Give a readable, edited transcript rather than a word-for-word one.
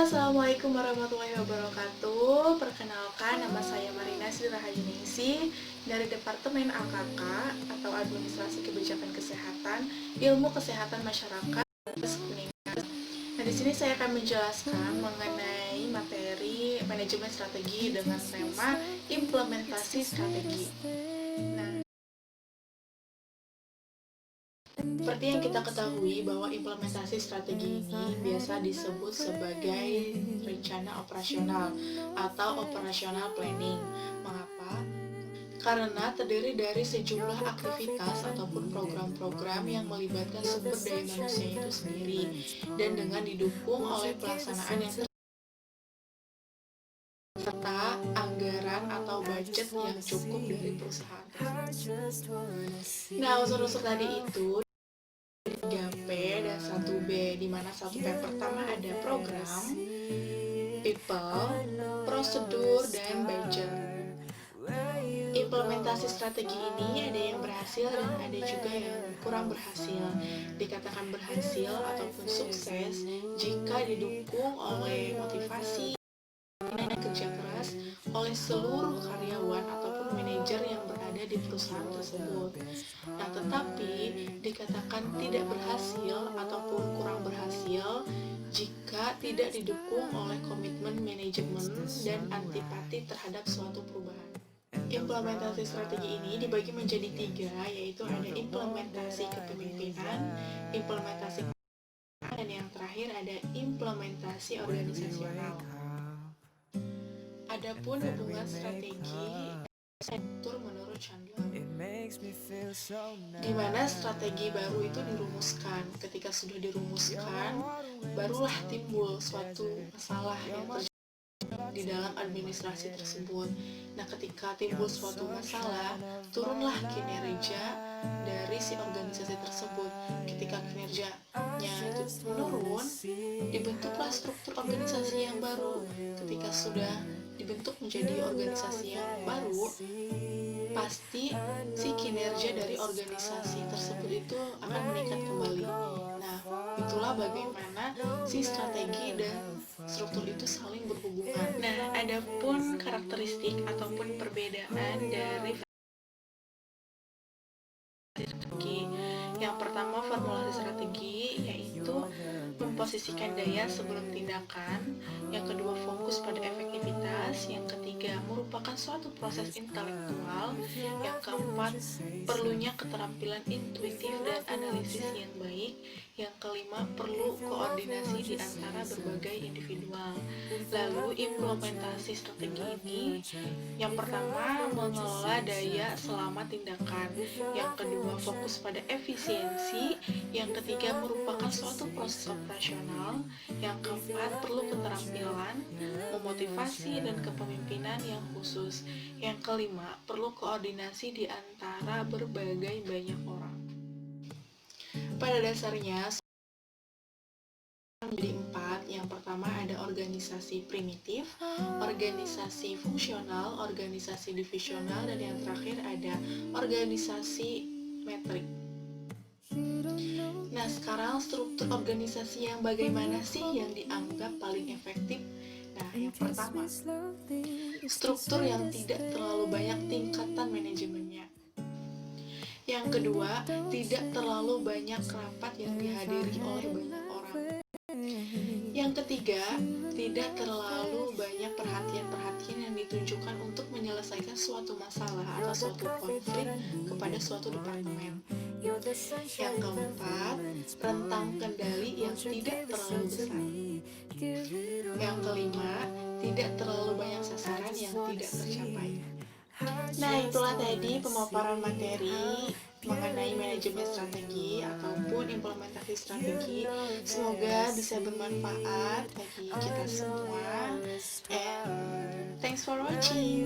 Assalamualaikum warahmatullahi wabarakatuh. Perkenalkan, nama saya Marina Sri Rahayuningsih dari Departemen AKK atau Administrasi Kebijakan Kesehatan, Ilmu Kesehatan Masyarakat, Kuningan. Nah, di sini saya akan menjelaskan mengenai materi manajemen strategi dengan tema implementasi strategi. Nah, seperti yang kita ketahui bahwa implementasi strategi ini biasa disebut sebagai rencana operasional atau operational planning. Mengapa? Karena terdiri dari sejumlah aktivitas ataupun program-program yang melibatkan sumber daya manusia itu sendiri dan dengan didukung oleh pelaksanaan yang serta anggaran atau budget yang cukup dari perusahaan tersebut. Nah, unsur-unsur tadi itu 3P dan 1B, di mana 1P pertama ada program, people, prosedur, dan budget. Implementasi strategi ini ada yang berhasil dan ada juga yang kurang berhasil. Dikatakan berhasil ataupun sukses jika didukung oleh motivasi dan kerja keras oleh seluruh karyawan ataupun manajer yang berada di perusahaan tersebut. Nah, tetapi dikatakan tidak berhasil ataupun kurang berhasil jika tidak didukung oleh komitmen manajemen dan antipati terhadap suatu perubahan. Implementasi strategi ini dibagi menjadi 3, yaitu ada implementasi kepemimpinan, implementasi dan yang terakhir ada implementasi organisasional. Adapun hubungan strategi struktur menurut Chandler, di mana strategi baru itu dirumuskan. Ketika sudah dirumuskan, barulah timbul suatu masalah yang terjadi di dalam administrasi tersebut. Nah, ketika timbul suatu masalah, turunlah kinerja dari si organisasi tersebut. Ketika kinerjanya itu menurun, dibentuklah struktur organisasi yang baru. Ketika sudah dibentuk menjadi organisasi yang baru, pasti si kinerja dari organisasi tersebut itu akan meningkat kembali. Nah, itulah bagaimana si strategi dan struktur itu saling berhubungan. Nah, adapun karakteristik ataupun perbedaan dari strategi. Yang pertama, formulasi strategi yaitu memposisikan daya sebelum tindakan. Yang kedua, fokus pada efektivitas. Yang ketiga, merupakan suatu proses intelektual. Yang keempat, perlunya keterampilan intuitif dan analisis yang baik. Yang kelima, perlu koordinasi di antara berbagai individual. Lalu, implementasi strategi ini, yang pertama, mengelola daya selama tindakan. Yang kedua, fokus pada efisiensi. Yang ketiga, merupakan suatu proses operasional. Yang keempat, perlu keterampilan, memotivasi, dan kepemimpinan yang khusus. Yang kelima, perlu koordinasi di antara berbagai banyak orang. Pada dasarnya, menjadi 4. Yang pertama ada organisasi primitif, organisasi fungsional, organisasi divisional, dan yang terakhir ada organisasi metrik. Nah, sekarang struktur organisasi yang bagaimana sih yang dianggap paling efektif? Nah, yang pertama, struktur yang tidak terlalu banyak tingkatan manajemennya. Yang kedua, tidak terlalu banyak rapat yang dihadiri oleh banyak orang. Yang ketiga, tidak terlalu banyak perhatian-perhatian yang ditunjukkan untuk menyelesaikan suatu masalah atau suatu konflik kepada suatu departemen. Yang keempat, rentang kendali yang tidak terlalu besar. Yang kelima, tidak terlalu banyak sasaran yang tidak tercapai. Nah, itulah tadi pemaparan materi mengenai manajemen strategi ataupun implementasi strategi. Semoga bisa bermanfaat bagi kita semua. And thanks for watching.